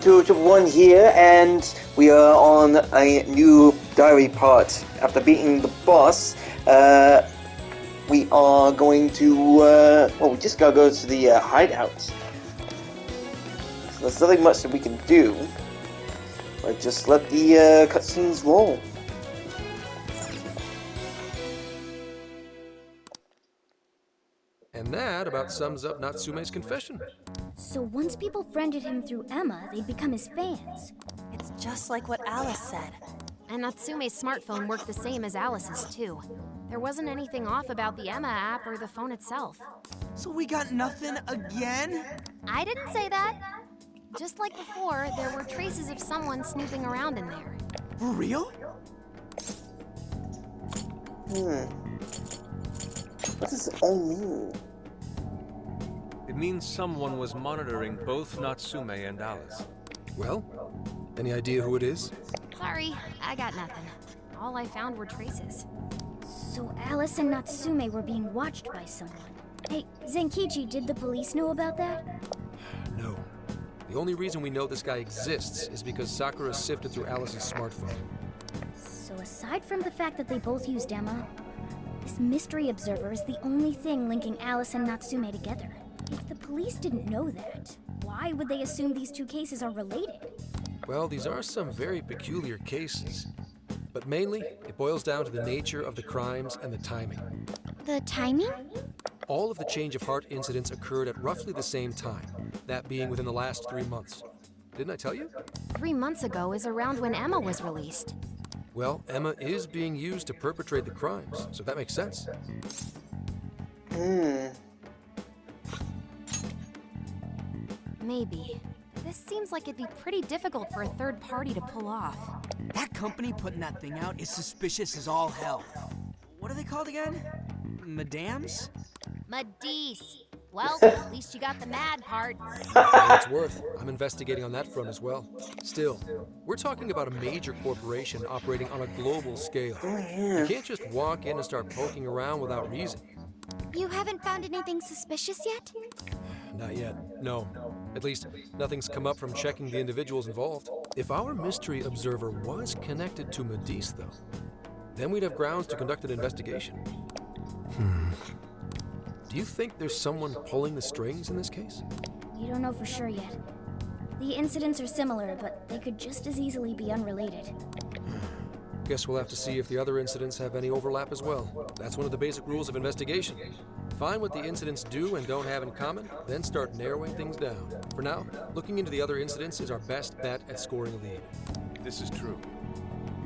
Storm201 here, and we are on a new diary part. After beating the boss, we are going to, we just gotta go to the hideout. So there's nothing much that we can do, but just let the cutscenes roll. And that about sums up Natsume's confession. So once people friended him through Emma, they'd become his fans. It's just like what Alice said. And Natsume's smartphone worked the same as Alice's, too. There wasn't anything off about the Emma app or the phone itself. So we got nothing again? I didn't say that. Just like before, there were traces of someone snooping around in there. For real? What does it all mean? It means someone was monitoring both Natsume and Alice. Well, any idea who it is? Sorry, I got nothing. All I found were traces. So Alice and Natsume were being watched by someone. Hey, Zenkichi, did the police know about that? No. The only reason we know this guy exists is because Sakura sifted through Alice's smartphone. So aside from the fact that they both used Emma, this mystery observer is the only thing linking Alice and Natsume together. If the police didn't know that, why would they assume these two cases are related? Well, these are some very peculiar cases. But mainly, it boils down to the nature of the crimes and the timing. The timing? All of the change of heart incidents occurred at roughly the same time, that being within the last 3 months. Didn't I tell you? 3 months ago is around when Emma was released. Well, Emma is being used to perpetrate the crimes, so that makes sense. Maybe. This seems like it'd be pretty difficult for a third party to pull off. That company putting that thing out is suspicious as all hell. What are they called again? Madams? Madisse. Well, at least you got the mad part. For what it's worth, I'm investigating on that front as well. Still, we're talking about a major corporation operating on a global scale. You can't just walk in and start poking around without reason. You haven't found anything suspicious yet? Not yet, no. At least, nothing's come up from checking the individuals involved. If our mystery observer was connected to Madisse, though, then we'd have grounds to conduct an investigation. Do you think there's someone pulling the strings in this case? We don't know for sure yet. The incidents are similar, but they could just as easily be unrelated. Guess we'll have to see if the other incidents have any overlap as well. That's one of the basic rules of investigation. Find what the incidents do and don't have in common, then start narrowing things down. For now, looking into the other incidents is our best bet at scoring a lead. This is true.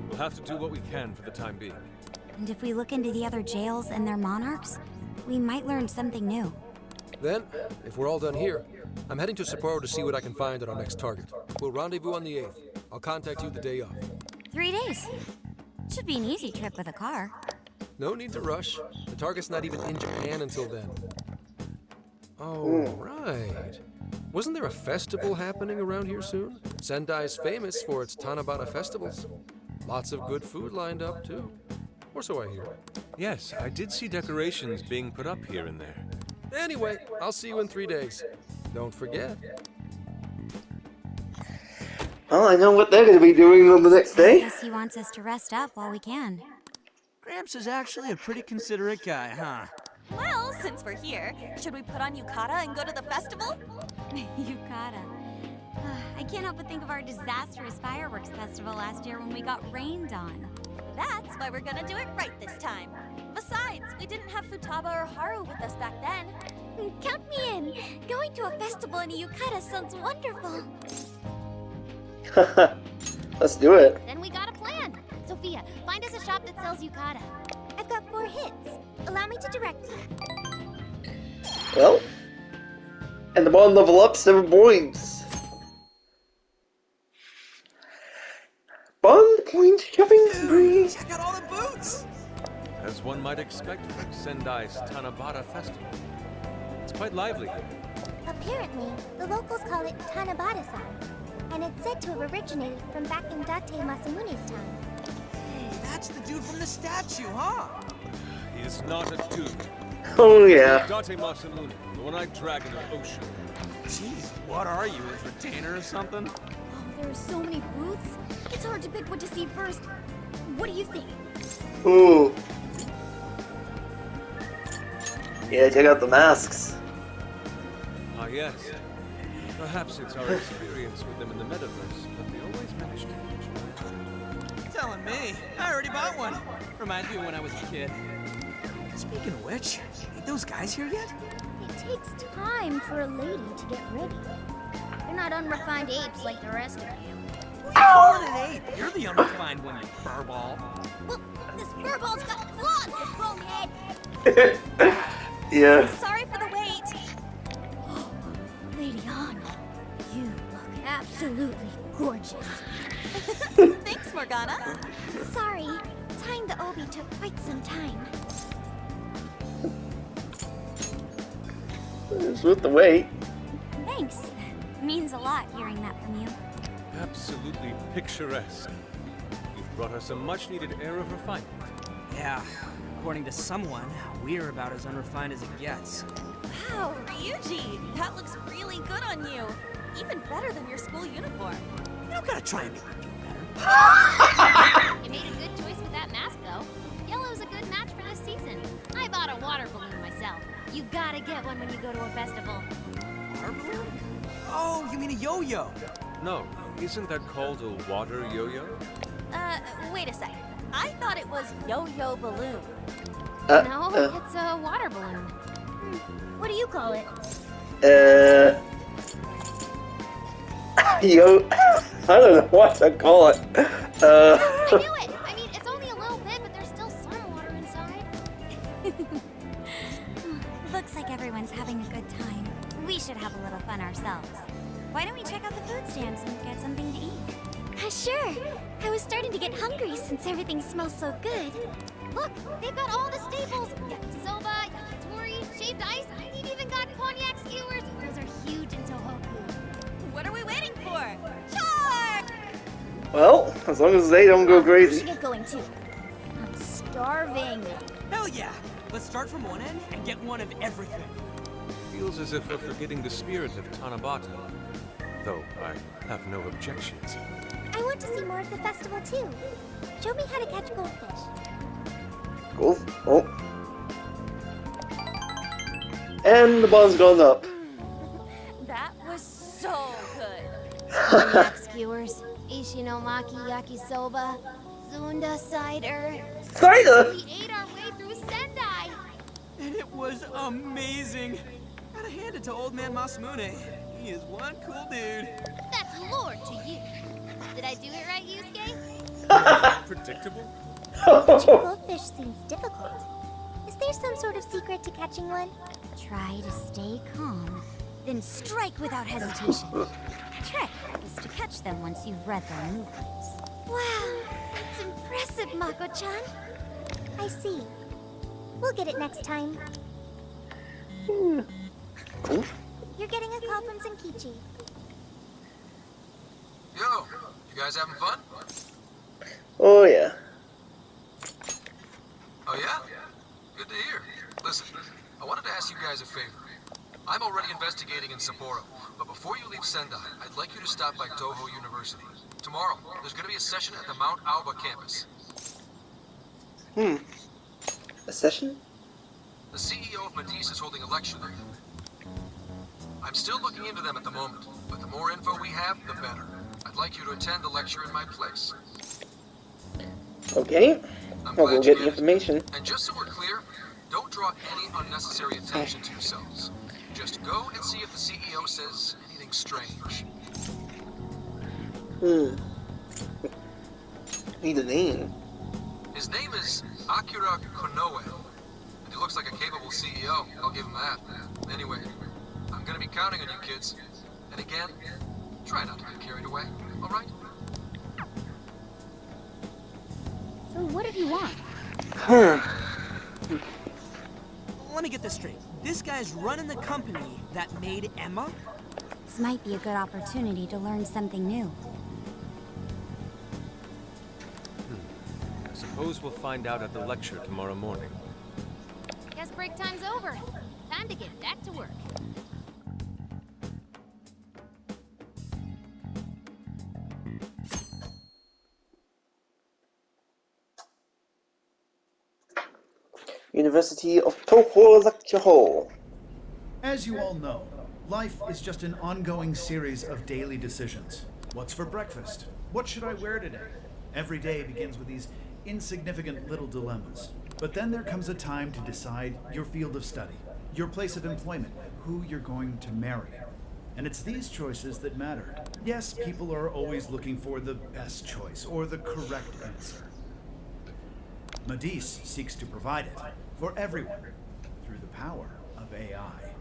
We'll have to do what we can for the time being. And if we look into the other jails and their monarchs, we might learn something new. Then, if we're all done here, I'm heading to Sapporo to see what I can find at our next target. We'll rendezvous on the 8th. I'll contact you the day of. 3 days. Should be an easy trip with a car. No need to rush. The target's not even in Japan until then. Oh, right. Wasn't there a festival happening around here soon? Sendai's famous for its Tanabata festivals. Lots of good food lined up, too. Or so I hear. Yes, I did see decorations being put up here and there. Anyway, I'll see you in 3 days. Don't forget. Well, I know what they're going to be doing on the next day. Guess he wants us to rest up while we can. Gramps is actually a pretty considerate guy, huh? Well, since we're here, should we put on yukata and go to the festival? Yukata. I can't help but think of our disastrous fireworks festival last year when we got rained on. That's why we're gonna do it right this time. Besides, we didn't have Futaba or Haru with us back then. Count me in! Going to a festival in a yukata sounds wonderful! Let's do it. Then we got a plan. Sophia, find us a shop that sells yukata. I've got 4 hits. Allow me to direct you. Well, and the bond level up 7 points. Bond point shopping spree. Check out all the boots! As one might expect from Sendai's Tanabata festival. It's quite lively here. Apparently, the locals call it Tanabata-san, and it's said to have originated from back in Date Masamune's time. Hey, that's the dude from the statue, huh? He is not a dude. Oh yeah. Date Masamune, the one I dragged into the ocean. Jeez, what are you, his retainer or something? There are so many booths, it's hard to pick what to see first. What do you think? Ooh. Yeah, check out the masks. Ah, yes. Perhaps it's our experience with them in the metaverse, but they always manage to catch my eye. Telling me. I already bought one. Reminds me of when I was a kid. Speaking of which, ain't those guys here yet? It takes time for a lady to get ready. They're not unrefined apes like the rest of you. Who you calling an ape? You're the unrefined one, you furball. Well, this furball's got claws, you bonehead! Yeah. Sorry for the wait. Lady Anna, you look absolutely gorgeous. Thanks, Morgana. Sorry, tying the obi took quite some time. It's worth the wait. Thanks. Means a lot hearing that from you. Absolutely picturesque. You've brought us a much-needed air of refinement. Yeah, according to someone, we're about as unrefined as it gets. Wow, Ryuji, that looks really good on you. Even better than your school uniform. You don't gotta try and make me feel better. You made a good choice with that mask, though. Yellow's a good match for this season. I bought a water balloon myself. You gotta get one when you go to a festival. Water balloon? Oh, you mean a yo-yo? No, isn't that called a water yo-yo? Wait a sec. I thought it was yo-yo balloon. No, it's a water balloon. What do you call it? Yo, I don't know what to call it. I knew it! I mean, it's only a little bit, but there's still some water inside. Looks like everyone's having a good time. We should have a little fun ourselves. Why don't we check out the food stands and get something to eat? Sure. I was starting to get hungry since everything smells so good. Look, they've got all the staples. Yakisoba, yakitori, shaved ice. They've even got cognac skewers. Those are huge in Tohoku. What are we waiting for? Charge! Well, as long as they don't go We crazy. should get going too. I'm starving. Hell yeah! Let's start from one end and get one of everything. Feels as if we're forgetting the spirit of Tanabata. Though I have no objections. I want to see more of the festival too. Show me how to catch goldfish. Go. Oh. And the ball's gone up. That was so good. Cognac skewers, ishinomaki yakisoba, zunda cider. Cider? We ate our way through Sendai. And it was amazing. Gotta hand it to old man Masamune. He is one cool dude. That's lore to you. Did I do it right, Yusuke? Predictable? Catching goldfish seems difficult. Is there some sort of secret to catching one? Try to stay calm, then strike without hesitation. The trick is to catch them once you've read their movements. Wow, that's impressive, Mako-chan. I see. We'll get it next time. You're getting a call from Zenkichi. Yo, you guys having fun? Oh yeah. Oh yeah? Good to hear. Listen, I wanted to ask you guys a favor. I'm already investigating in Sapporo, but before you leave Sendai, I'd like you to stop by Toho University. Tomorrow, there's going to be a session at the Mount Aoba campus. A session? The CEO of Matisse is holding a lecture there. I'm still looking into them at the moment, but the more info we have, the better. I'd like you to attend the lecture in my place. Okay. I'm Well, glad we'll you get the did. information. And just so we're clear, don't draw any unnecessary attention to yourselves. Just go and see if the CEO says anything strange. Need a name. His name is Akira Konoe, and he looks like a capable CEO. I'll give him that. Anyway, I'm gonna be counting on you kids. And again, try not to get carried away, all right? So what did he want? Let me get this straight. This guy's running the company that made Emma? This might be a good opportunity to learn something new. I suppose we'll find out at the lecture tomorrow morning. Guess break time's over. Time to get back to work. University of Toho Lecture Hall. As you all know, life is just an ongoing series of daily decisions. What's for breakfast? What should I wear today? Every day begins with these insignificant little dilemmas. But then there comes a time to decide your field of study, your place of employment, who you're going to marry. And it's these choices that matter. Yes, people are always looking for the best choice or the correct answer. Medis seeks to provide it for everyone through the power of AI.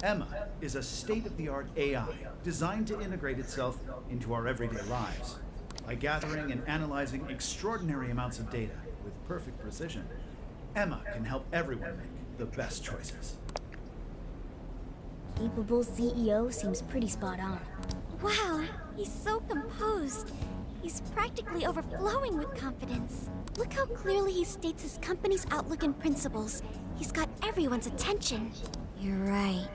Emma is a state-of-the-art AI designed to integrate itself into our everyday lives. By gathering and analyzing extraordinary amounts of data with perfect precision, Emma can help everyone make the best choices. Capable CEO seems pretty spot on. Wow, he's so composed. He's practically overflowing with confidence. Look how clearly he states his company's outlook and principles. He's got everyone's attention. You're right.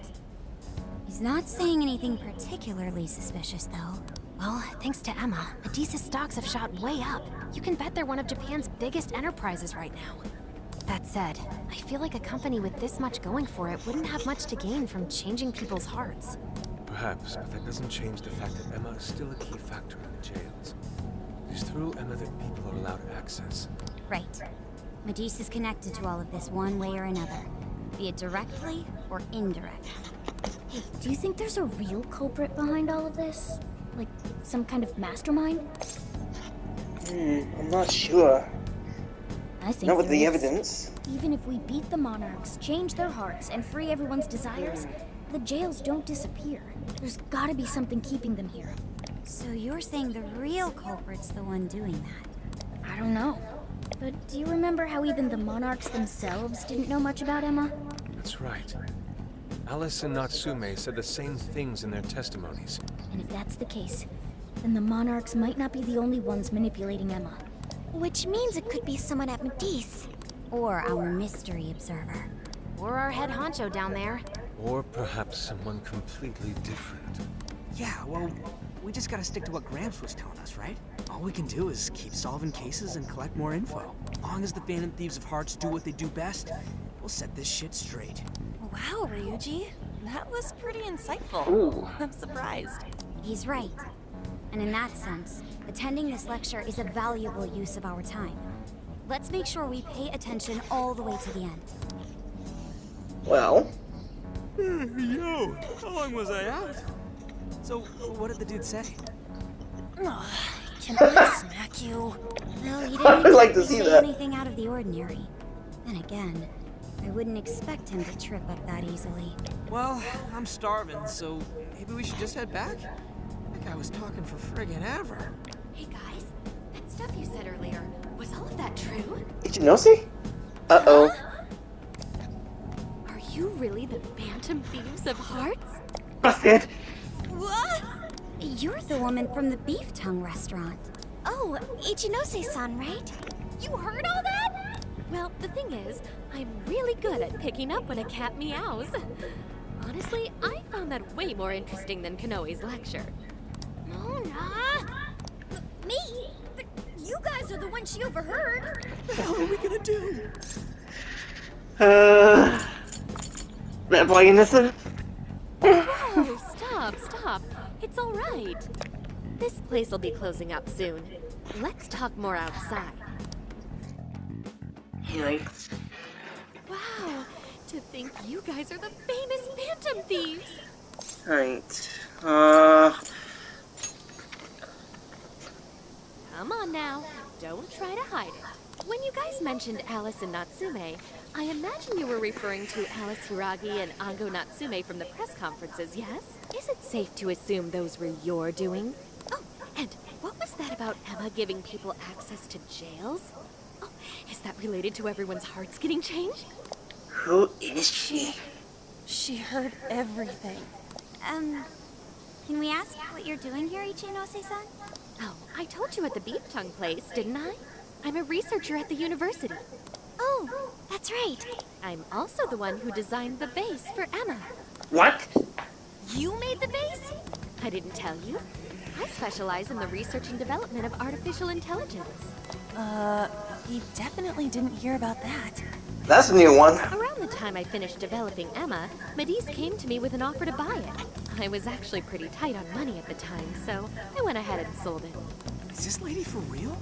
He's not saying anything particularly suspicious, though. Well, thanks to Emma, Medis' stocks have shot way up. You can bet they're one of Japan's biggest enterprises right now. That said, I feel like a company with this much going for it wouldn't have much to gain from changing people's hearts. Perhaps, but that doesn't change the fact that Emma is still a key factor in the jails. It is through Emma that people are allowed access. Right. Medis is connected to all of this one way or another, be it directly or indirectly. Hey, do you think there's a real culprit behind all of this? Like, some kind of mastermind? I'm not sure. I think Not with there the is. evidence. Even if we beat the monarchs, change their hearts, and free everyone's desires, the jails don't disappear. There's gotta be something keeping them here. So you're saying the real culprit's the one doing that? I don't know. But do you remember how even the monarchs themselves didn't know much about Emma? That's right. Alice and Natsume said the same things in their testimonies. And if that's the case, then the monarchs might not be the only ones manipulating Emma. Which means it could be someone at Medis. Or our mystery observer. Or our head honcho down there. Or perhaps someone completely different. Yeah, well, we just gotta stick to what Gramps was telling us, right? All we can do is keep solving cases and collect more info. As long as the Phantom Thieves of Hearts do what they do best, we'll set this shit straight. Wow, Ryuji. That was pretty insightful. Ooh. I'm surprised. He's right. And in that sense, attending this lecture is a valuable use of our time. Let's make sure we pay attention all the way to the end. Well, Yo, how long was I out? So, what did the dude say? Can I smack you? Well, he I'd didn't like to exactly see say that. anything out of the ordinary. Then again, I wouldn't expect him to trip up that easily. Well, I'm starving, so maybe we should just head back? That guy was talking for friggin' ever. Hey guys, that stuff you said earlier, was all of that true? Ichinose? Uh-oh. Are you really the Phantom Thieves of Hearts? Busted. What? You're the woman from the beef tongue restaurant. Oh, Ichinose-san, right? You heard all that? Well, the thing is, I'm really good at picking up when a cat meows. Honestly, I found that way more interesting than Kanoe's lecture. Mona! Me? But you guys are the ones she overheard. What the hell are we gonna do? That boy innocent? Whoa, stop. It's all right. This place will be closing up soon. Let's talk more outside. Yikes. Wow, to think you guys are the famous Phantom Thieves. Right. Come on now, don't try to hide it. When you guys mentioned Alice and Natsume, I imagine you were referring to Alice Hiragi and Ango Natsume from the press conferences, yes? Is it safe to assume those were your doing? Oh, and what was that about Emma giving people access to jails? Oh, is that related to everyone's hearts getting changed? Who is she? She heard everything. Can we ask what you're doing here, Ichinose-san? Oh, I told you at the beef tongue place, didn't I? I'm a researcher at the university. Oh, that's right. I'm also the one who designed the base for Emma. What? You made the base? I didn't tell you. I specialize in the research and development of artificial intelligence. We definitely didn't hear about that. That's a new one. Around the time I finished developing Emma, Medis came to me with an offer to buy it. I was actually pretty tight on money at the time, so I went ahead and sold it. Is this lady for real?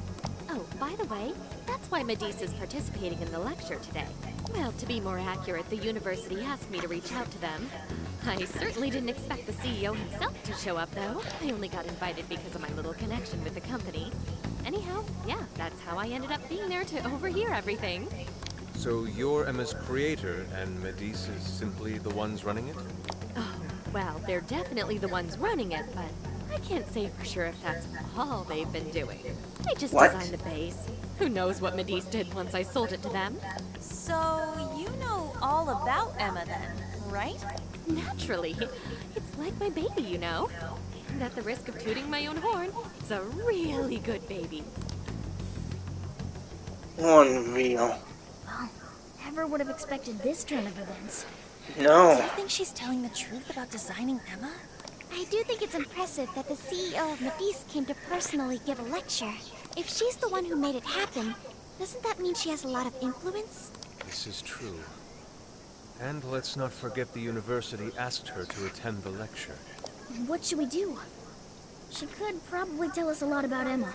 Oh, by the way, that's why Medis is participating in the lecture today. Well, to be more accurate, the university asked me to reach out to them. I certainly didn't expect the CEO himself to show up, though. I only got invited because of my little connection with the company. Anyhow, yeah, that's how I ended up being there to overhear everything. So you're Emma's creator, and Medis is simply the ones running it? Oh, well, they're definitely the ones running it, but I can't say for sure if that's all they've been doing. I just designed the base. Who knows what Medis did once I sold it to them? So, you know all about Emma then, right? Naturally. It's like my baby, you know. And at the risk of tooting my own horn, it's a really good baby. Unreal. Well, never would have expected this turn of events. No. Do you think she's telling the truth about designing Emma? I do think it's impressive that the CEO of Medis came to personally give a lecture. If she's the one who made it happen, doesn't that mean she has a lot of influence? This is true. And let's not forget the university asked her to attend the lecture. What should we do? She could probably tell us a lot about Emma.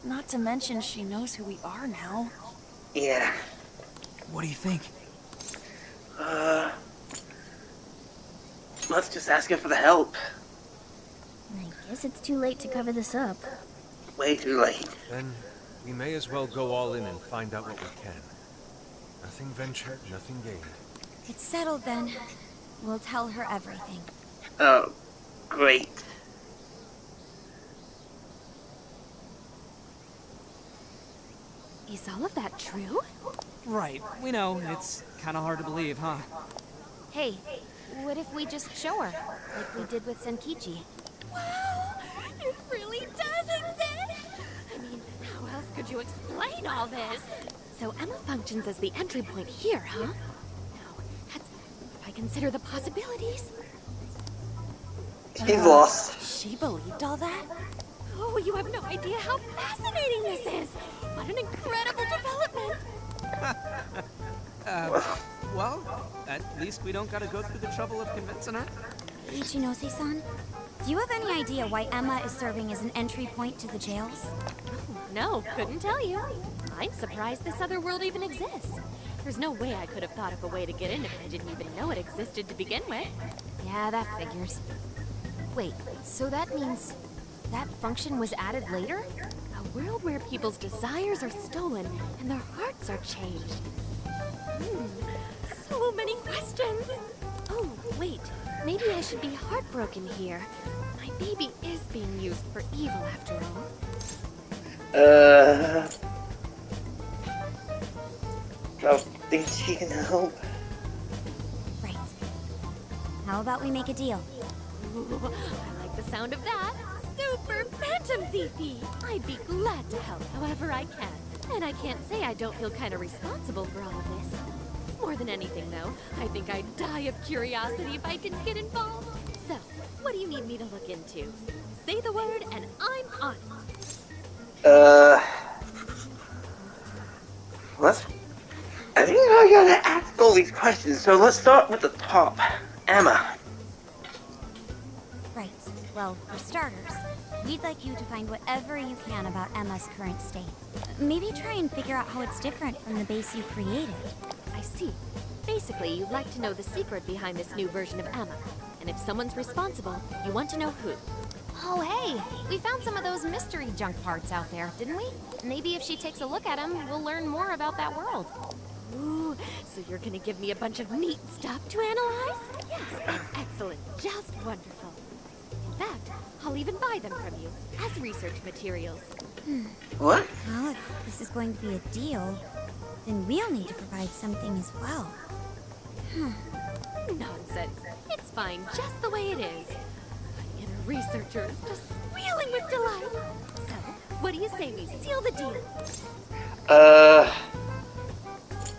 Not to mention she knows who we are now. Yeah. What do you think? Let's just ask her for the help. I guess it's too late to cover this up. Way too late. Then we may as well go all in and find out what we can. Nothing ventured, nothing gained. It's settled then. We'll tell her everything. Oh, great. Is all of that true? Right, we know. It's kind of hard to believe, huh? Hey, what if we just show her, like we did with Zenkichi? Wow! It really does exist! I mean, how else could you explain all this? So Emma functions as the entry point here, huh? Now, if I consider the possibilities... He's lost. She believed all that? Oh, you have no idea how fascinating this is! What an incredible development! Well, at least we don't gotta go through the trouble of convincing her. Ichinose-san, do you have any idea why Emma is serving as an entry point to the jails? No, couldn't tell you. I'm surprised this other world even exists. There's no way I could have thought of a way to get in if I didn't even know it existed to begin with. Yeah, that figures. Wait, so that means that function was added later? A world where people's desires are stolen and their hearts are changed. So many questions. Oh, wait. Maybe I should be heartbroken here. My baby is being used for evil after all. I think she can help. Right. How about we make a deal? Ooh, I like the sound of that. Super Phantom Thiefy! I'd be glad to help however I can. And I can't say I don't feel kind of responsible for all of this. More than anything, though, I think I'd die of curiosity if I didn't get involved. So, what do you need me to look into? Say the word and I'm on it. I think I gotta ask all these questions, so let's start with the top. Emma. Right. Well, for starters, we'd like you to find whatever you can about Emma's current state. Maybe try and figure out how it's different from the base you created. I see. Basically, you'd like to know the secret behind this new version of Emma. And if someone's responsible, you want to know who. Oh, hey, we found some of those mystery junk parts out there, didn't we? Maybe if she takes a look at them, we'll learn more about that world. Ooh, so you're gonna give me a bunch of neat stuff to analyze? Yes, that's excellent. Just wonderful. In fact, I'll even buy them from you as research materials. What? Well, if this is going to be a deal, then we'll need to provide something as well. Nonsense. It's fine just the way it is. My inner researcher is just squealing with delight. So, what do you say we seal the deal?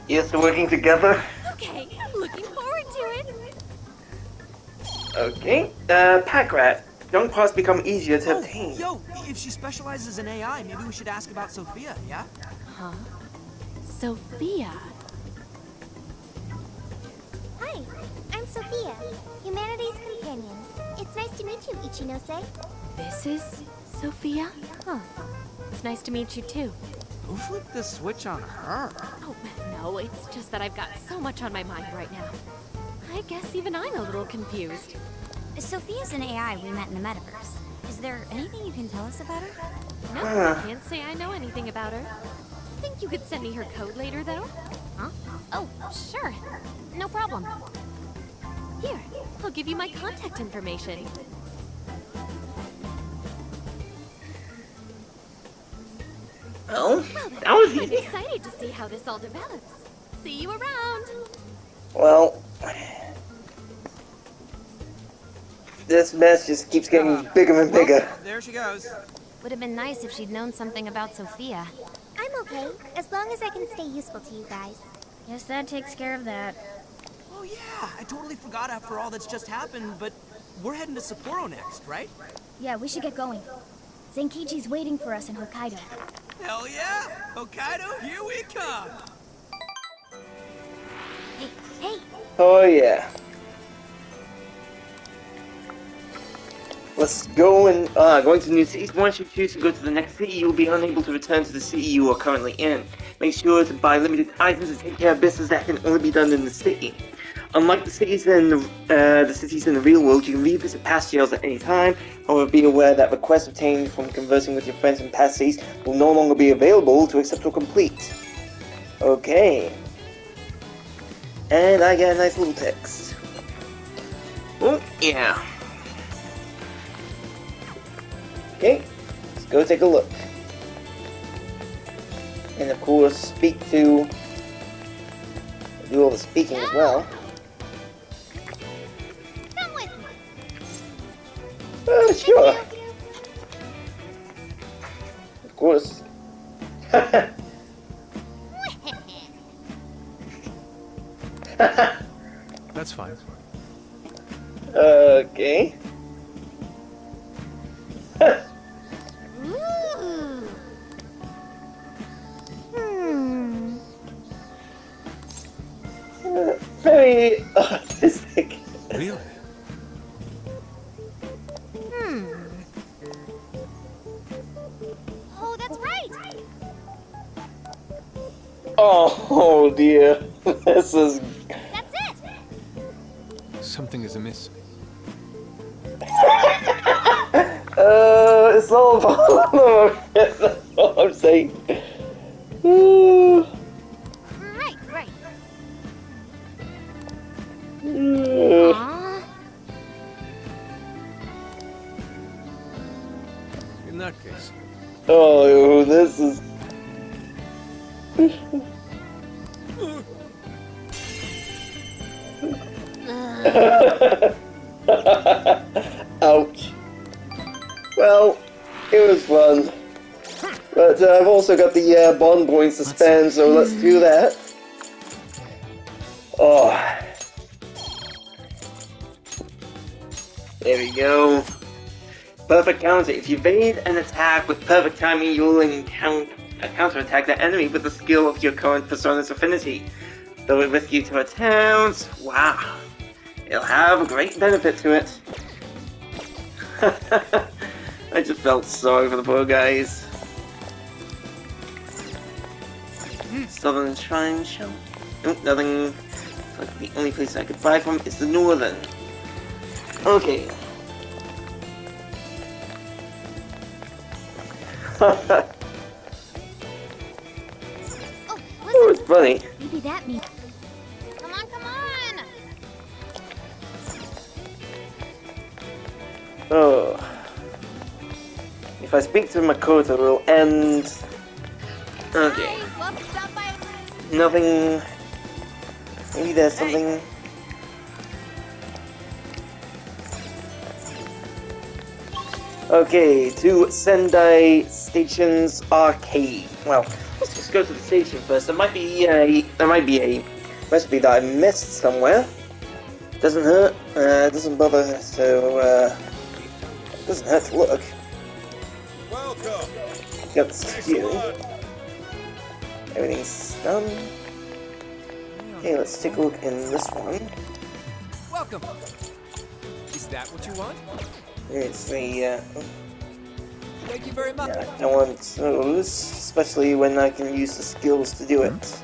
Yes, we're working together. Okay, looking forward to it. Okay. Pack rat. Young parts become easier to obtain. Yo, if she specializes in AI, maybe we should ask about Sophia, yeah? Huh? Sophia? Hi, I'm Sophia, humanity's companion. It's nice to meet you, Ichinose. This is Sophia? Huh. It's nice to meet you too. Who flipped the switch on her? Oh, no, it's just that I've got so much on my mind right now. I guess even I'm a little confused. Sophia's an AI we met in the metaverse. Is there anything you can tell us about her? No, I can't say I know anything about her. Think you could send me her code later, though? Huh? Oh, sure. No problem. Here, I'll give you my contact information. Well, that was I'm easy. excited to see how this all develops. See you around. Well, this mess just keeps getting bigger and bigger. There she goes. Would have been nice if she'd known something about Sophia. I'm okay, as long as I can stay useful to you guys. Guess that takes care of that. Oh yeah, I totally forgot after all that's just happened, but we're heading to Sapporo next, right? Yeah, we should get going. Zenkichi's waiting for us in Hokkaido. Hell yeah! Hokkaido, here we come! Hey, Oh yeah. Let's go and going to new cities. Once you choose to go to the next city, you'll be unable to return to the city you are currently in. Make sure to buy limited items and take care of business that can only be done in the city. Unlike the cities in the real world, you can revisit past jails at any time. However, be aware that requests obtained from conversing with your friends in past cities will no longer be available to accept or complete. Okay. And I get a nice little text. Oh, yeah. Okay, let's go take a look. And of course, do all the speaking as well. Come with me. Sure. Of course. That's fine. Okay. Ooh. Very artistic. Really? Oh, that's right. Oh dear. This is. That's it. Something is amiss. It's all about. That's all I'm saying. Right. Aww. In that case, Oh, this is. Ouch. Well, it was fun. But I've also got the bond points to spend, so let's do that. Oh. There we go. Perfect counter. If you evade an attack with perfect timing, you'll counterattack that enemy with the skill of your current persona's affinity. Though it risks you to attempt, wow. It'll have a great benefit to it. I just felt sorry for the poor guys. Southern Shrine Shop. Nope, nothing. Looks like the only place I could buy from is the Northern. Okay. Oh, Oh, it's funny. Maybe that means. come on. Oh. If I speak to Makoto, it will end. Okay. Hi, welcome to stop by. Nothing. Maybe there's something. Okay, to Sendai Station's arcade. Well, let's just go to the station first. There might be a recipe that I missed somewhere. Doesn't hurt. Doesn't bother. So it doesn't hurt to look. Welcome. Got the stew. Everything's done. Okay, let's take a look in this one. welcome. Is that what you want? It's the, Thank you very much. yeah, I don't want those, especially when I can use the skills to do it.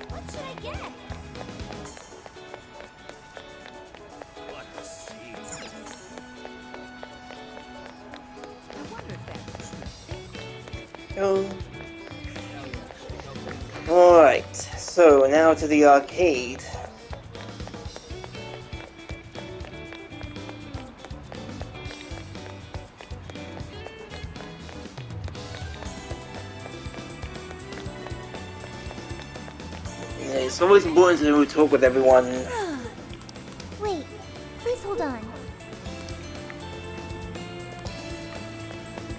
What should I get? Oh. Alright, so now to the arcade. Yeah, it's always important to talk with everyone. Wait, please hold on.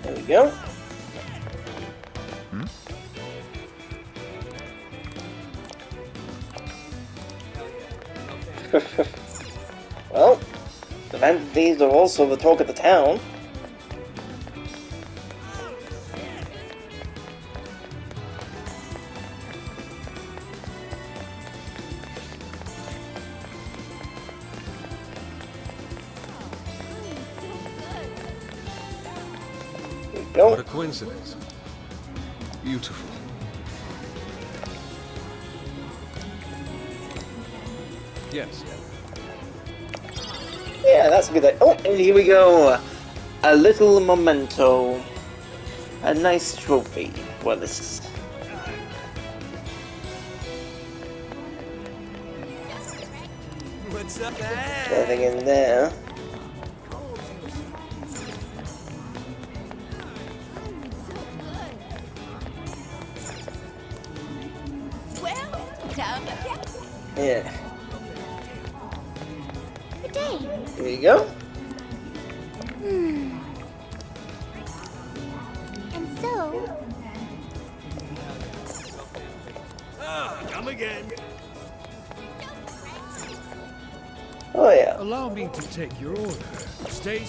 There we go. Well, the vanities are also the talk of the town. There you go. What a coincidence. Beautiful. Yes. Yeah, that's a good idea. Oh, and here we go. A little memento. A nice trophy. Well, this is... What's up, Anything in there. Well, come again. Yeah. Good day. Here you go. And so, Come again. Oh, yeah. Allow me to take your order. Stay.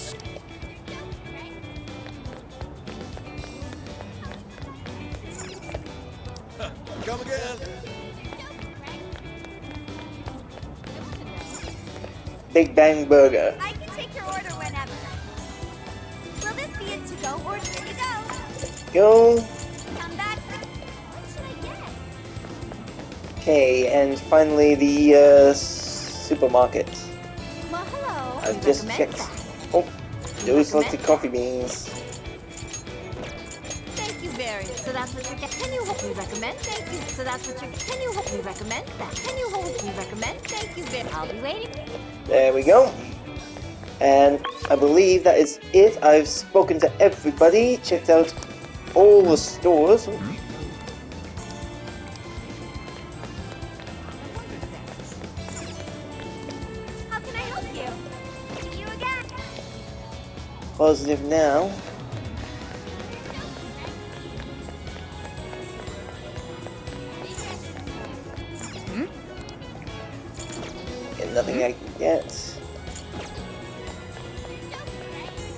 Come again. Big Bang Burger. I can take your order whenever. Will this be a to-go or here you go? Go. Come back. What should I get? Okay, and finally the supermarket. Well, hello. I've We just recommend checked. that. Oh, those selected coffee beans. Thank you very much. So that's what you're getting. Can you help me recommend? Thank you. So that's what you're getting. Can you help me recommend that? Can you help me recommend? Thank you very much. I'll be waiting. There we go. And I believe that is it. I've spoken to everybody, checked out all the stores. How can I help you? See you again. Positive now. And nothing I can get.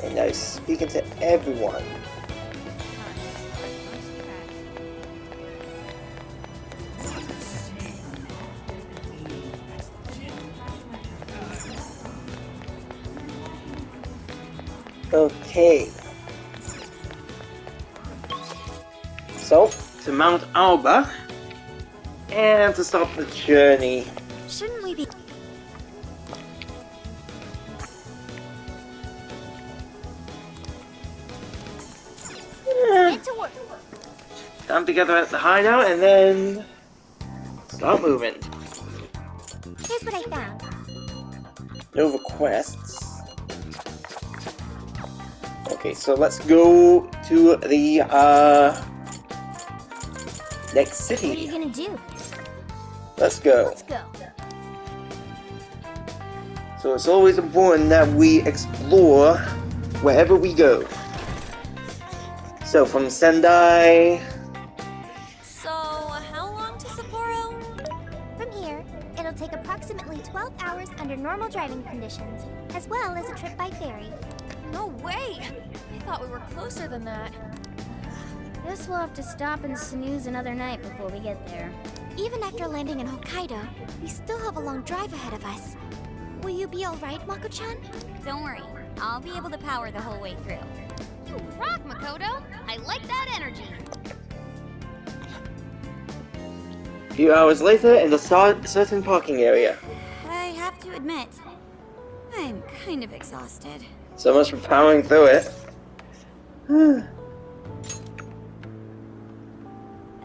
And I was speaking to everyone. Okay. So, to Mount Alba, and to start the journey. Shouldn't we be... Get to work. Come together at the hideout and then start moving. here's what I found. No requests. Okay, so let's go to the next What are you city. gonna do? Let's go. Let's go. So it's always important that we explore wherever we go. So from Sendai, So, how long to Sapporo? From here, it'll take approximately 12 hours under normal driving conditions, as well as a trip by ferry. No way! thought we were closer than that. Guess we'll have to stop and snooze another night before we get there. Even after landing in Hokkaido, we still have a long drive ahead of us. Will you be alright, Mako-chan? Don't worry, I'll be able to power the whole way through. You rock, Makoto. I like that energy. A few hours later, in the certain parking area. I have to admit, I'm kind of exhausted. So much for powering through it.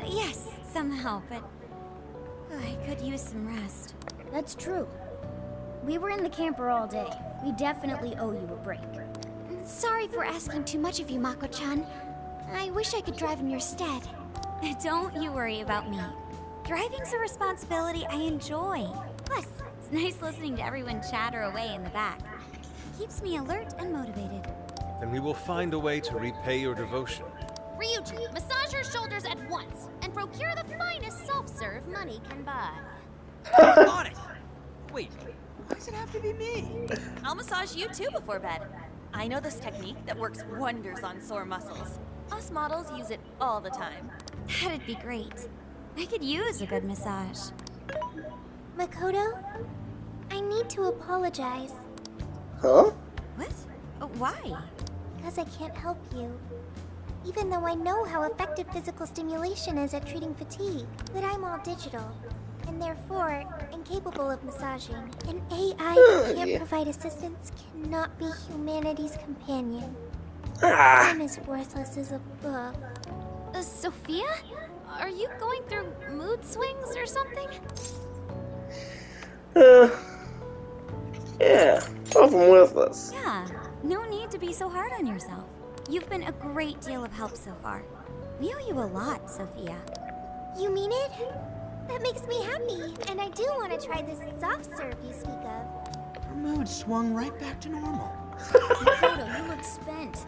Yes, somehow, but I could use some rest. That's true. We were in the camper all day. We definitely owe you a break. Sorry for asking too much of you, Mako-chan. I wish I could drive in your stead. Don't you worry about me. Driving's a responsibility I enjoy. Plus, it's nice listening to everyone chatter away in the back. Keeps me alert and motivated. Then we will find a way to repay your devotion. Ryuji, massage her shoulders at once and procure the finest self-serve money can buy. On it! Wait, why does it have to be me? I'll massage you too before bed. I know this technique that works wonders on sore muscles. Us models use it all the time. That'd be great. I could use a good massage. Makoto, I need to apologize. Huh? What? Why? Because I can't help you. Even though I know how effective physical stimulation is at treating fatigue, but I'm all digital, and therefore incapable of massaging. An AI that can't provide assistance cannot be humanity's companion. I'm as worthless as a book. Sophia? Are you going through mood swings or something? Yeah, both worthless. Yeah, no need to be so hard on yourself. You've been a great deal of help so far. We owe you a lot, Sophia. You mean it? That makes me happy, and I do want to try this soft serve you speak of. Her mood swung right back to normal. Makoto, you look spent.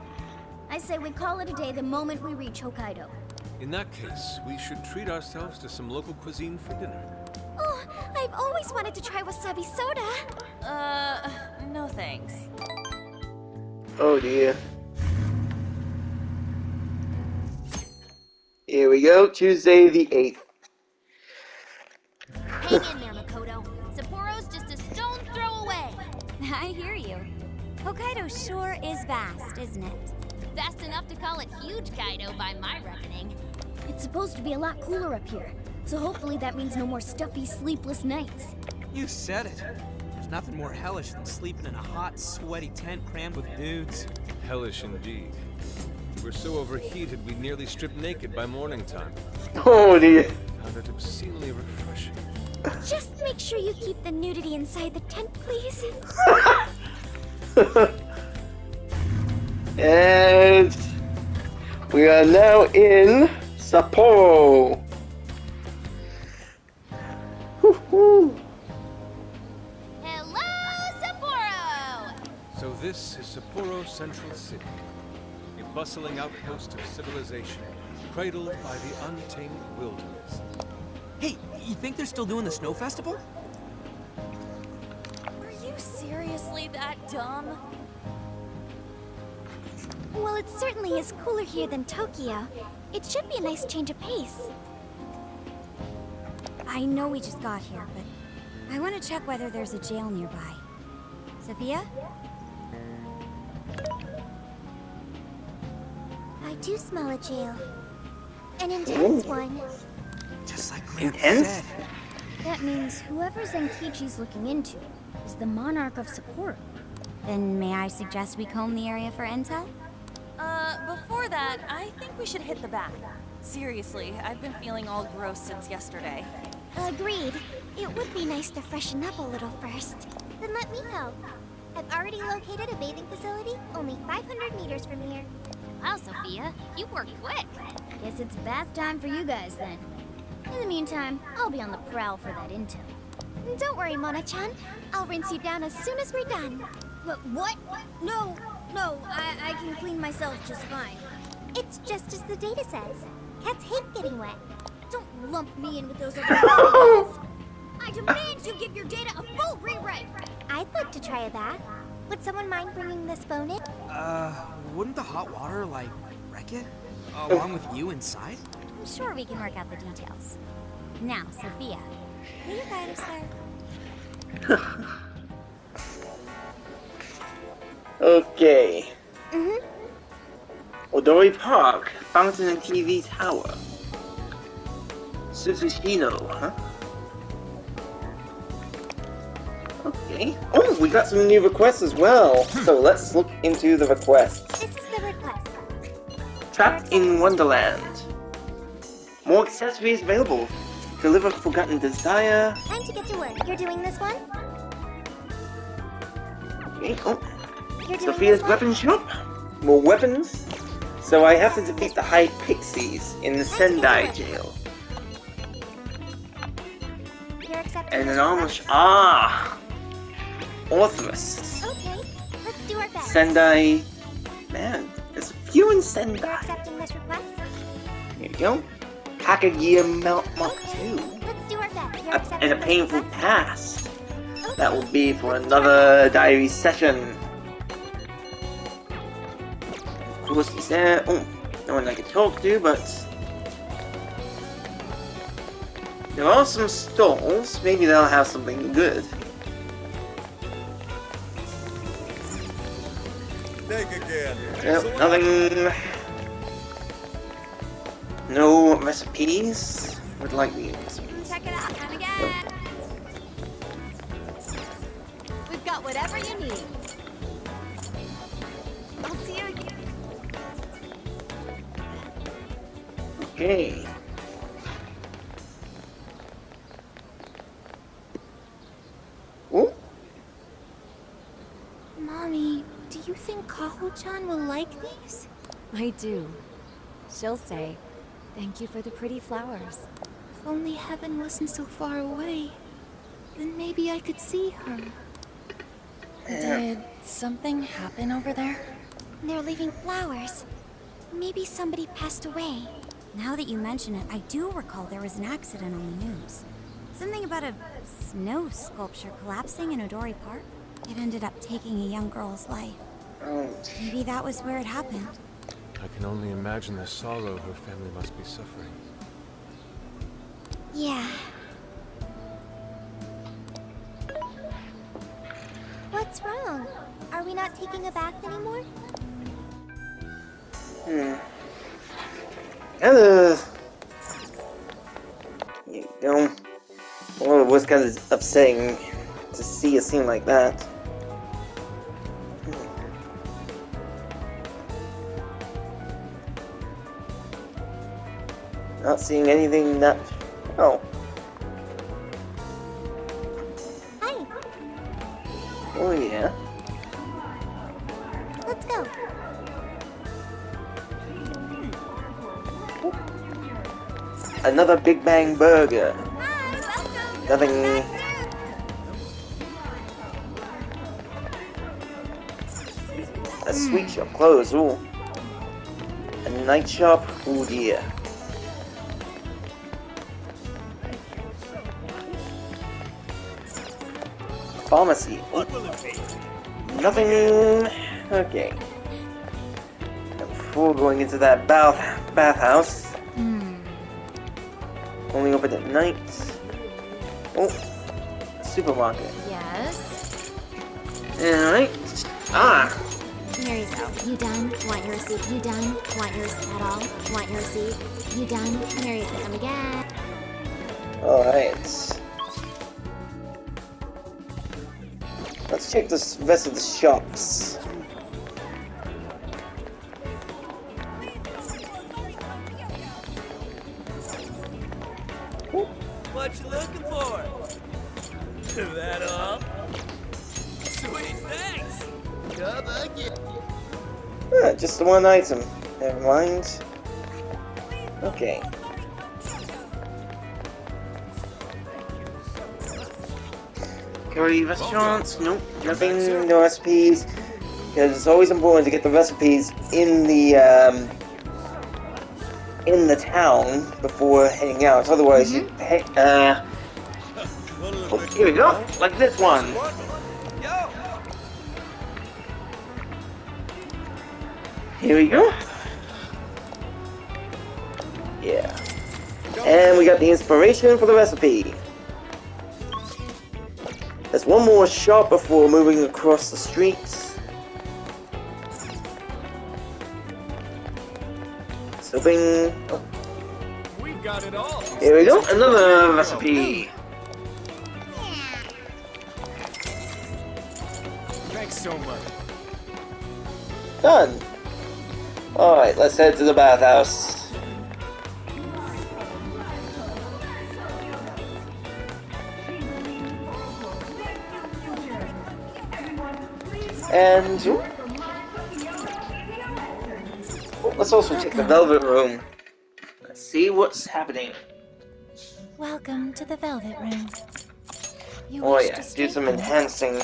I say we call it a day the moment we reach Hokkaido. In that case, we should treat ourselves to some local cuisine for dinner. Oh, I've always wanted to try wasabi soda. No thanks. Oh dear. Here we go, Tuesday the 8th. Hang in there, Makoto. Sapporo's just a stone's throw away. I hear you. Hokkaido sure is vast, isn't it? Fast enough to call it huge Kaido by my reckoning. It's supposed to be a lot cooler up here, so hopefully that means no more stuffy, sleepless nights. You said it. There's nothing more hellish than sleeping in a hot, sweaty tent crammed with dudes. Hellish indeed. We were so overheated we nearly stripped naked by morning time. Oh dear. Found it obscenely refreshing. Just make sure you keep the nudity inside the tent, please. And we are now in Sapporo. Woo-hoo. Hello, Sapporo! So this is Sapporo Central City, a bustling outpost of civilization, cradled by the untamed wilderness. Hey, you think they're still doing the snow festival? Are you seriously that dumb? Well, it certainly is cooler here than Tokyo. It should be a nice change of pace. I know we just got here, but I want to check whether there's a jail nearby. Sophia? I do smell a jail. An intense one. Just like Gramps Intense? said. That means whoever Zenkichi's looking into is the monarch of Sapporo. Then may I suggest we comb the area for intel? Before that, I think we should hit the bath. Seriously, I've been feeling all gross since yesterday. Agreed. It would be nice to freshen up a little first. Then let me help. I've already located a bathing facility only 500 meters from here. Wow, Sophia, you work quick. Guess it's bath time for you guys then. In the meantime, I'll be on the prowl for that intel. Don't worry, Mona-chan. I'll rinse you down as soon as we're done. What? No, I can clean myself just fine. It's just as the data says. Cats hate getting wet. Don't lump me in with those other guys. I demand you give your data a full rewrite. I'd like to try a bath. Would someone mind bringing this phone in? Wouldn't the hot water, like, wreck it? Along with you inside? I'm sure we can work out the details. Now, Sophia, will you guide us there? Okay. Mm-hmm. Odori Park, Fountain and TV Tower. Suzushino, huh? Okay. Oh, we got some new requests as well. So let's look into the requests. This is the request. Trapped in Wonderland. More accessories available. Deliver Forgotten Desire. Time to get to work. You're doing this one? Okay. Oh. You're doing Sophia's this one? weapon shop. More weapons. So I have to defeat the High Pixies in the Sendai jail. You're accepting And this an armor request? Authoress. Okay, let's do our best. Sendai. Man, there's a few in You're Sendai. accepting this request? Here you go. Kakagia Mount Mark Okay, 2. let's do our best. You're accepting And a this painful request? past. Okay, That will be for let's do our another best. diary session. Of course, he's there. Oh, no one I can talk to, but there are some stalls. Maybe they'll have something good. Think again. Nope, nothing. No recipes. Would like the recipes. Check it out, come again. We've got whatever you need. I'll see you again. Okay. Oh, Mommy, do you think Kaho-chan will like these? I do. She'll say, "Thank you for the pretty flowers." If only heaven wasn't so far away, then maybe I could see her. Did something happen over there? They're leaving flowers. Maybe somebody passed away. Now that you mention it, I do recall there was an accident on the news. Something about a snow sculpture collapsing in Odori Park. It ended up taking a young girl's life. oh. Maybe that was where it happened. I can only imagine the sorrow her family must be suffering. Yeah. What's wrong? Are we not taking a bath anymore? Kinda. You know, well, it was kind of upsetting to see a scene like that. Not seeing anything that. Oh, Hi, oh yeah. let's go. Another Big Bang Burger. Hi, welcome. Nothing. A sweet shop closed. Ooh. A night shop. Oh dear. Pharmacy. Ooh. Nothing. Okay. Before going into that bathhouse. Only open at night. Oh. Supermarket. Yes. Alright. Ah. Here you go. You done? Want your receipt? You done? Want your receipt at all? Want your receipt? You done? Here you go. Come again. Alright. Let's check the rest of the shops. What you looking for? That all? Sweet, thanks. Come again. Ah, just the one item. Never mind. Okay. Curry restaurants? Nope. Nothing. No recipes. Because it's always important to get the recipes in the town before heading out. Otherwise, you oh, here we go. Like this one. Here we go. Yeah. And we got the inspiration for the recipe. There's one more shop before moving across the streets. So bing. Oh. We've got it all. Here we go, another recipe. Thanks so much. Done. Alright, let's head to the bathhouse. And let's also check the Velvet Room. Let's see what's happening. Welcome to the Velvet Room. You Oh wish yeah, to do speak some with me? enhancing.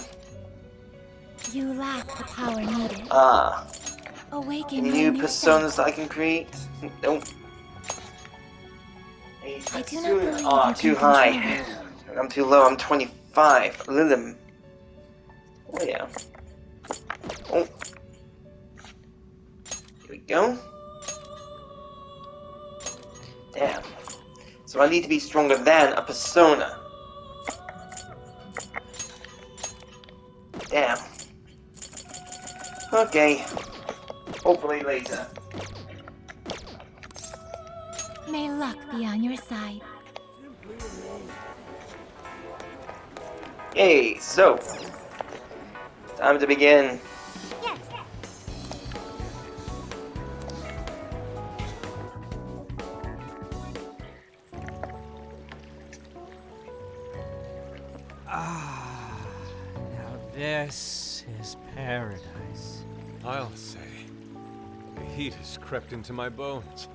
You lack the power needed. Ah, Awaken any my new new personas self. that I can create? Nope. I do not believe Ah, you too can high. control it. I'm too low, I'm 25. Lilith. Oh yeah. Oh. Here we go. Damn. So I need to be stronger than a persona. Damn. Okay. Hopefully later. May luck be on your side. Yay, so. Time to begin. Yes. Now this is paradise. I'll say. The heat has crept into my bones.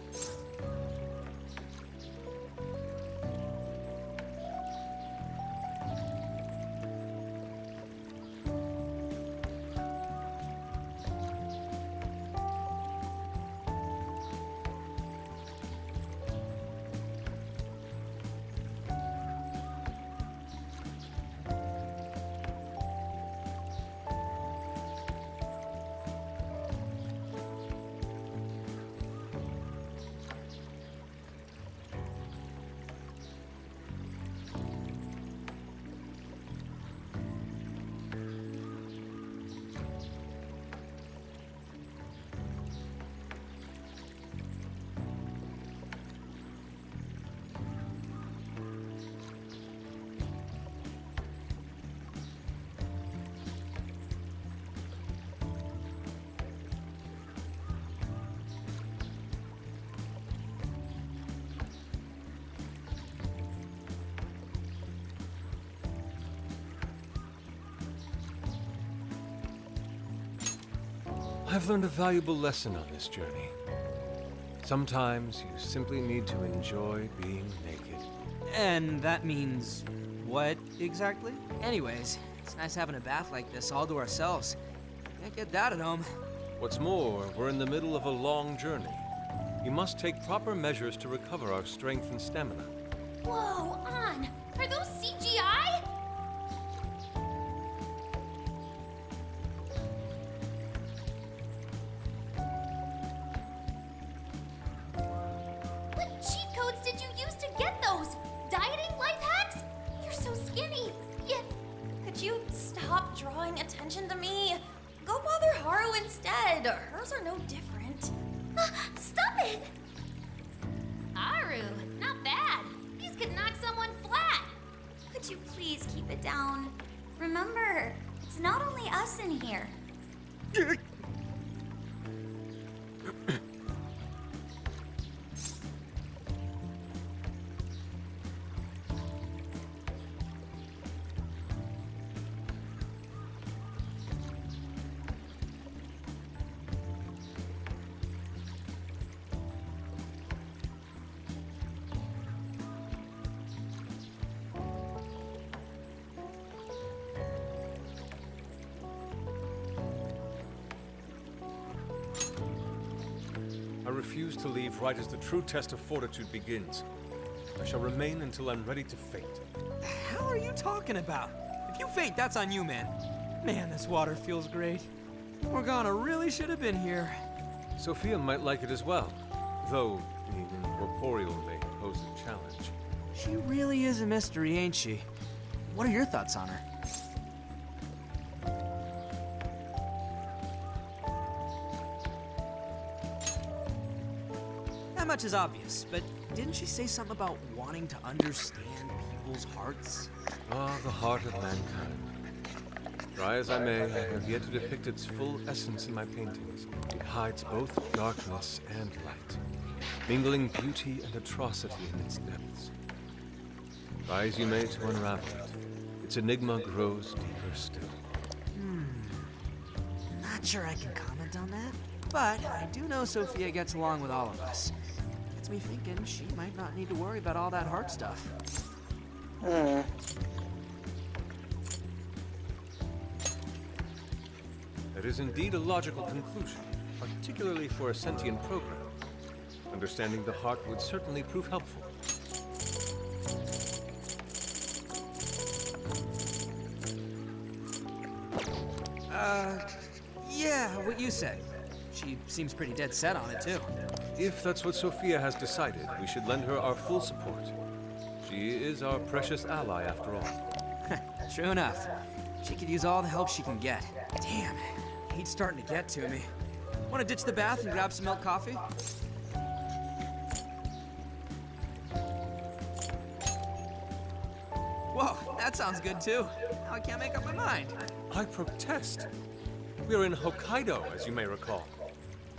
I've learned a valuable lesson on this journey. Sometimes you simply need to enjoy being naked. And that means what exactly? Anyways, it's nice having a bath like this all to ourselves. Can't get that at home. What's more, we're in the middle of a long journey. We must take proper measures to recover our strength and stamina. Whoa, On! Are those CGI? What cheat codes did you use to get those? Dieting life hacks? You're so skinny. Yet, Could you stop drawing attention to me? Go bother Haru instead. Hers are no different. stop it! Aru, not bad. These could knock someone flat. Could you please keep it down? Remember, it's not only us in here. I refuse to leave right as the true test of fortitude begins. I shall remain until I'm ready to faint. The hell are you talking about? If you faint, that's on you, man. Man, this water feels great. Morgana really should have been here. Sophia might like it as well, though being incorporeal may pose a challenge. She really is a mystery, ain't she? What are your thoughts on her? Not much is obvious, but didn't she say something about wanting to understand people's hearts? Ah, the heart of mankind. Try as I may, I have yet to depict its full essence in my paintings. It hides both darkness and light, mingling beauty and atrocity in its depths. Try as you may to unravel it, its enigma grows deeper still. Not sure I can comment on that, but I do know Sophia gets along with all of us. Gets me thinking she might not need to worry about all that heart stuff. That is indeed a logical conclusion, particularly for a sentient program. Understanding the heart would certainly prove helpful. Yeah, what you said. She seems pretty dead set on it, too. If that's what Sophia has decided, we should lend her our full support. She is our precious ally, after all. True enough. She could use all the help she can get. Damn, heat's starting to get to me. Want to ditch the bath and grab some milk coffee? Whoa, that sounds good too. Now I can't make up my mind. I protest. We are in Hokkaido, as you may recall.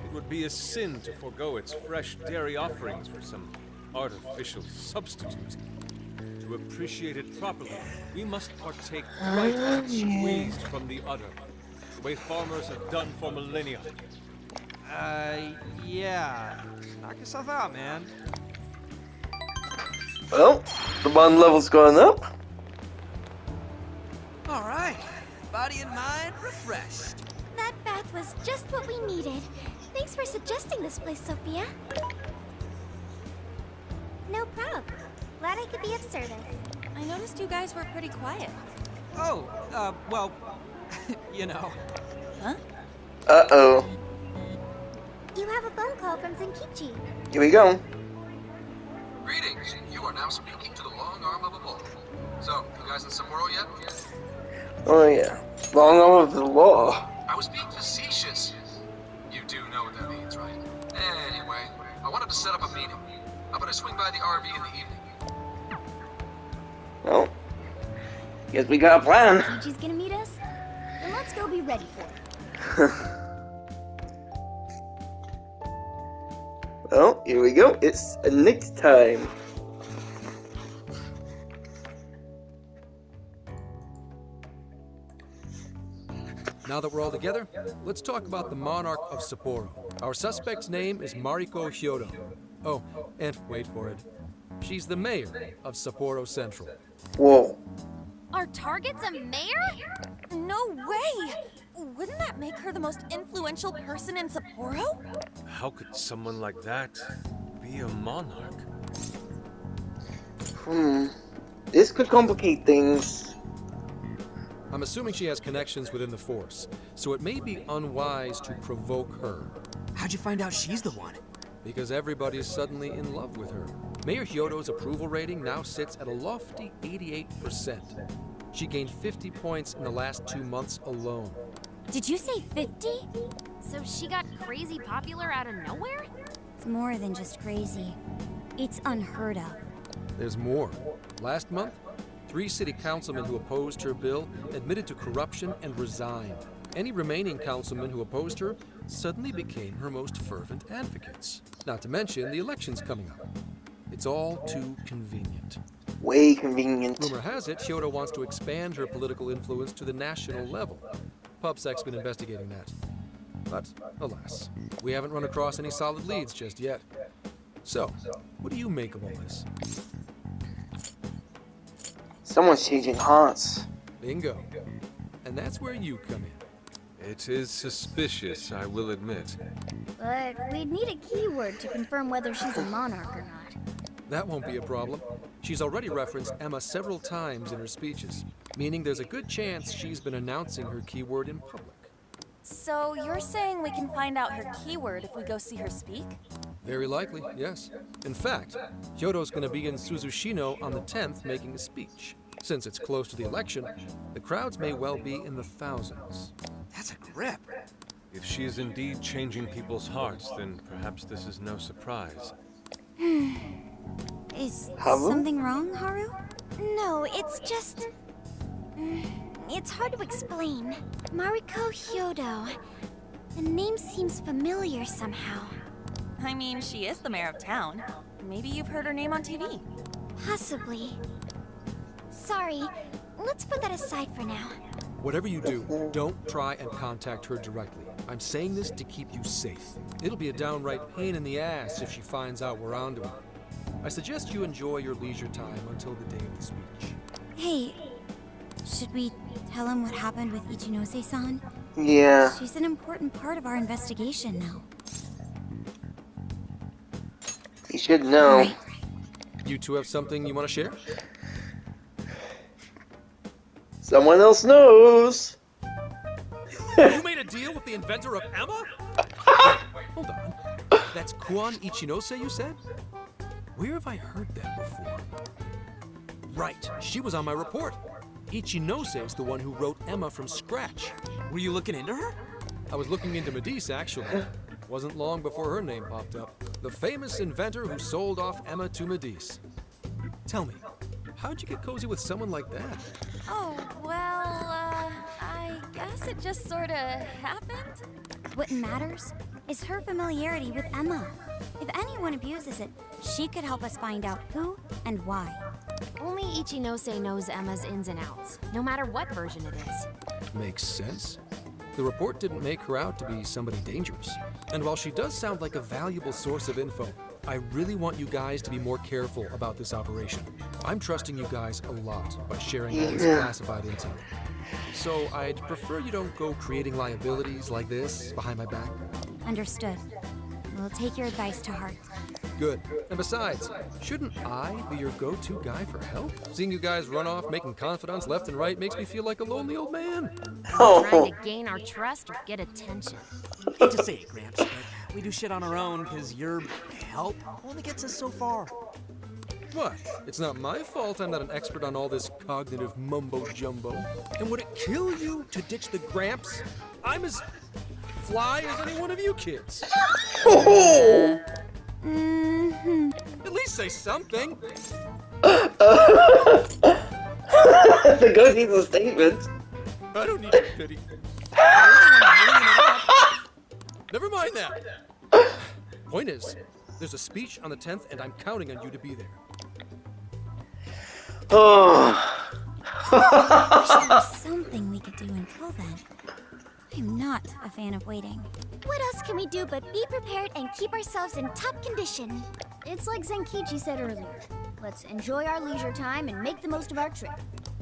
It would be a sin to forego its fresh dairy offerings for some artificial substitute. To appreciate it properly, we must partake right as it's squeezed from the udder, the way farmers have done for millennia. Yeah. Knock yourself out, man. Well, the bond level's gone up. All right. Body and mind refreshed. That bath was just what we needed. Thanks for suggesting this place, Sophia. No prob. Glad I could be of service. I noticed you guys were pretty quiet. Oh, well, you know. Huh? Uh-oh. You have a phone call from Zenkichi. Here we go. Greetings. You are now speaking to the long arm of a bull. So, you guys in Sapporo yet? Oh yeah. Long arm of the law. I was being facetious. You do know what that means, right? Anyway, I wanted to set up a meeting. How about I swing by the RV in the evening? Well, guess we got a plan. Zenkichi's gonna meet us? Then let's go be ready for it. Well, here we go. It's next time. Now that we're all together, let's talk about the monarch of Sapporo. Our suspect's name is Mariko Hyodo. Oh, and wait for it. She's the mayor of Sapporo Central. Whoa. Our target's a mayor? No way! Wouldn't that make her the most influential person in Sapporo? How could someone like that be a monarch? This could complicate things. I'm assuming she has connections within the force, so it may be unwise to provoke her. How'd you find out she's the one? Because everybody's suddenly in love with her. Mayor Hyodo's approval rating now sits at a lofty 88%. She gained 50 points in the last 2 months alone. Did you say 50? So she got crazy popular out of nowhere? It's more than just crazy. It's unheard of. There's more. Last month, 3 city councilmen who opposed her bill admitted to corruption and resigned. Any remaining councilmen who opposed her suddenly became her most fervent advocates. Not to mention the elections coming up. It's all too convenient. Way convenient. Rumor has it, Hyodo wants to expand her political influence to the national level. PubSec's been investigating that. But, alas, we haven't run across any solid leads just yet. So, what do you make of all this? Someone's changing hearts. Bingo. And that's where you come in. It is suspicious, I will admit. But we'd need a keyword to confirm whether she's a monarch or not. That won't be a problem. She's already referenced Emma several times in her speeches, meaning there's a good chance she's been announcing her keyword in public. So you're saying we can find out her keyword if we go see her speak? Very likely, yes. In fact, Kyoto's gonna be in Suzushino on the 10th making a speech. Since it's close to the election, the crowds may well be in the thousands. That's a grip. If she is indeed changing people's hearts, then perhaps this is no surprise. Is Haru? something wrong, Haru? No, it's just... It's hard to explain. Mariko Hyodo. The name seems familiar somehow. I mean, she is the mayor of town. Maybe you've heard her name on TV. Possibly. Sorry, let's put that aside for now. Whatever you do, don't try and contact her directly. I'm saying this to keep you safe. It'll be a downright pain in the ass if she finds out we're onto her. I suggest you enjoy your leisure time until the day of the speech. Hey, should we tell him what happened with Ichinose-san? Yeah. She's an important part of our investigation now. You should know. Right. You two have something you want to share? Someone else knows. You made a deal with the inventor of Emma? Wait, hold on. That's Kuan Ichinose, you said? Where have I heard that before? Right, she was on my report. Ichinose is the one who wrote Emma from scratch. Were you looking into her? I was looking into Medice, actually. Wasn't long before her name popped up. The famous inventor who sold off Emma to Medice. Tell me, how'd you get cozy with someone like that? Oh, well, I guess it just sorta happened. What matters is her familiarity with Emma. If anyone abuses it, she could help us find out who and why. Only Ichinose knows Emma's ins and outs, no matter what version it is. Makes sense. The report didn't make her out to be somebody dangerous. And while she does sound like a valuable source of info, I really want you guys to be more careful about this operation. I'm trusting you guys a lot by sharing all this classified intel. So I'd prefer you don't go creating liabilities like this behind my back. Understood. We'll take your advice to heart. Good. And besides, shouldn't I be your go-to guy for help? Seeing you guys run off making confidants left and right makes me feel like a lonely old man. Trying to gain our trust or get attention. Hate to say it, Gramps, but we do shit on our own because your help only gets us so far. What? It's not my fault I'm not an expert on all this cognitive mumbo-jumbo. And would it kill you to ditch the Gramps? I'm as fly as any one of you kids. At least say something. The ghost needs a statement. I don't need your pity. Never mind that. Point is, there's a speech on the 10th, and I'm counting on you to be there. Oh. There's something we could do until then. I'm not a fan of waiting. What else can we do but be prepared and keep ourselves in top condition? It's like Zenkichi said earlier. Let's enjoy our leisure time and make the most of our trip.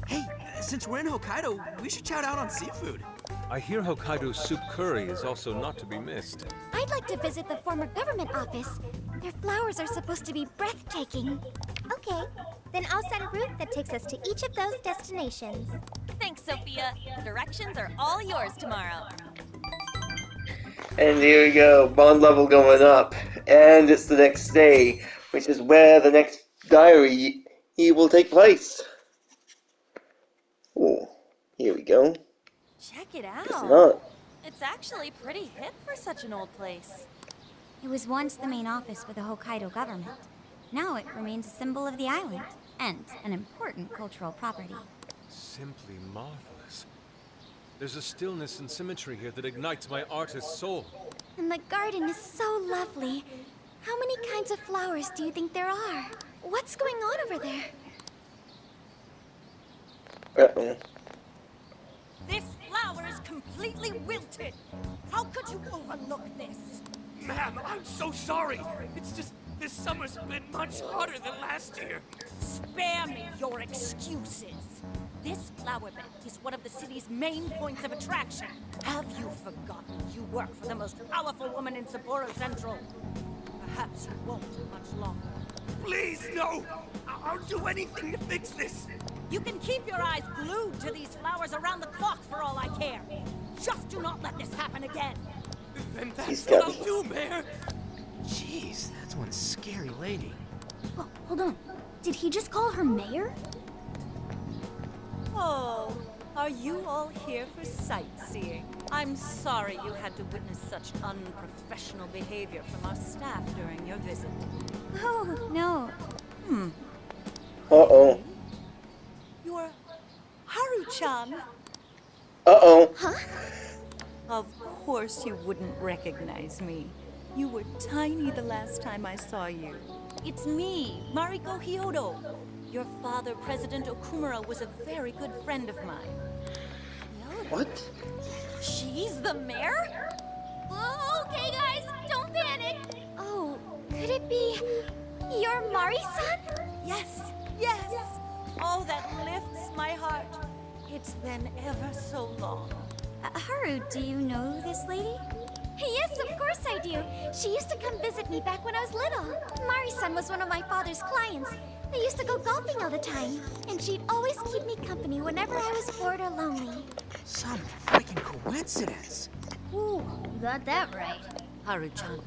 Hey, since we're in Hokkaido, we should shout out on seafood. I hear Hokkaido's soup curry is also not to be missed. I'd like to visit the former government office. Their flowers are supposed to be breathtaking. Okay, then I'll set a route that takes us to each of those destinations. Thanks, Sophia. The directions are all yours tomorrow. And here we go, bond level going up. And it's the next day, which is where the next diary will take place. Oh, here we go. Check it It's out. not. It's actually pretty hip for such an old place. It was once the main office for the Hokkaido government. Now it remains a symbol of the island and an important cultural property. Simply marvelous. There's a stillness and symmetry here that ignites my artist's soul. And the garden is so lovely. How many kinds of flowers do you think there are? What's going on over there? Uh-oh. This flower is completely wilted. How could you overlook this? Ma'am, I'm so sorry. It's just this summer's been much hotter than last year. Spare me your excuses. This flower bed is one of the city's main points of attraction. Have you forgotten you work for the most powerful woman in Sapporo Central? Perhaps you won't much longer. Please, no! I'll do anything to fix this. You can keep your eyes glued to these flowers around the clock for all I care. Just do not let this happen again. Then He's that's what got I'll do, Mayor. Jeez, that's one scary lady. Oh, hold on. Did he just call her mayor? Oh, are you all here for sightseeing? I'm sorry you had to witness such unprofessional behavior from our staff during your visit. Oh, no. Uh-oh. You're Haru-chan. Uh-oh. Huh? Of course you wouldn't recognize me. You were tiny the last time I saw you. It's me, Mariko Hyodo. Your father, President Okumura, was a very good friend of mine. What? She's the mayor? Okay, guys, don't panic. Oh, could it be your Mari-san? Yes, yes. Oh, that lifts my heart. It's been ever so long. Haru, do you know this lady? Yes, of course I do. She used to come visit me back when I was little. Mari-san was one of my father's clients. They used to go golfing all the time, and she'd always keep me company whenever I was bored or lonely. Some freaking coincidence. Ooh, you got that right. Haru-chan,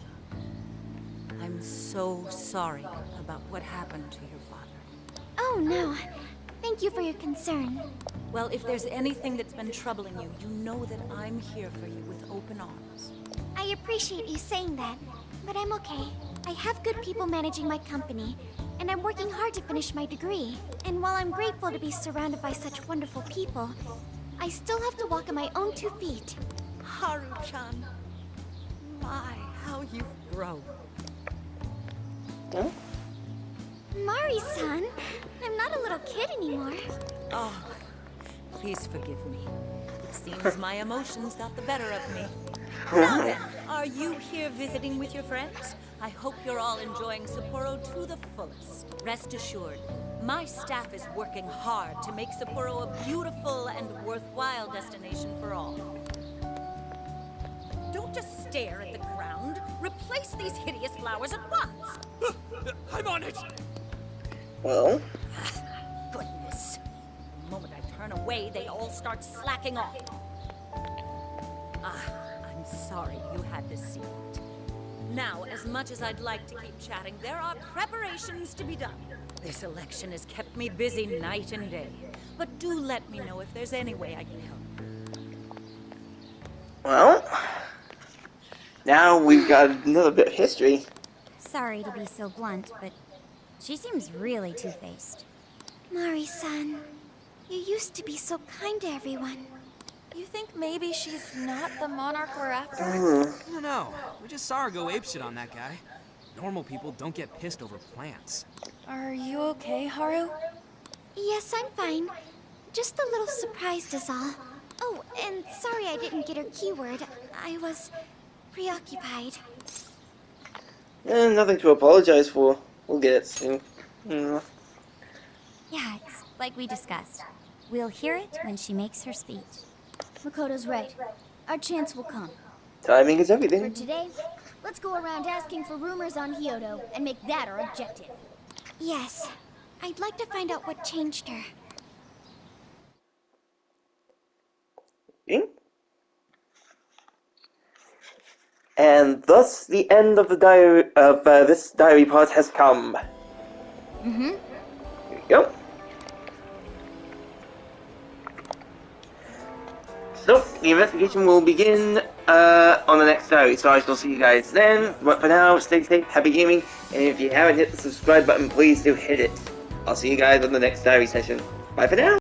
I'm so sorry about what happened to your father. Oh, no. Thank you for your concern. Well, if there's anything that's been troubling you, you know that I'm here for you with open arms. I appreciate you saying that, but I'm okay. I have good people managing my company, and I'm working hard to finish my degree. And while I'm grateful to be surrounded by such wonderful people, I still have to walk on my own 2 feet. Haru-chan, my, how you've grown. Huh? Mari-san, I'm not a little kid anymore. Oh, please forgive me. It seems my emotions got the better of me. Now then, are you here visiting with your friends? I hope you're all enjoying Sapporo to the fullest. Rest assured, my staff is working hard to make Sapporo a beautiful and worthwhile destination for all. Don't just stare at the ground. Replace these hideous flowers at once. I'm on it. Well, Goodness. The moment I turn away, they all start slacking off. I'm sorry you had to see it. Now, as much as I'd like to keep chatting, there are preparations to be done. This election has kept me busy night and day. But do let me know if there's any way I can help. well. Now we've got another bit of history. Sorry to be so blunt, but she seems really two-faced. Mari-san, you used to be so kind to everyone. You think maybe she's not the monarch we're after? No. We just saw her go apeshit on that guy. Normal people don't get pissed over plants. Are you okay, Haru? Yes, I'm fine. Just a little surprised is all. Oh, and sorry I didn't get her keyword. I was preoccupied. Nothing to apologize for. We'll get it soon. Yeah, it's like we discussed. We'll hear it when she makes her speech. Makoto's right. Our chance will come. Timing is For everything. today, let's go around asking for rumors on Hyodo and make that our objective. Yes, I'd like to find out what changed her. Okay. And thus the end of the diary of this diary part has come. Mm-hmm. Here we go. So the investigation will begin on the next diary. So I shall see you guys then. But for now, stay safe, happy gaming, and if you haven't hit the subscribe button, please do hit it. I'll see you guys on the next diary session. Bye for now.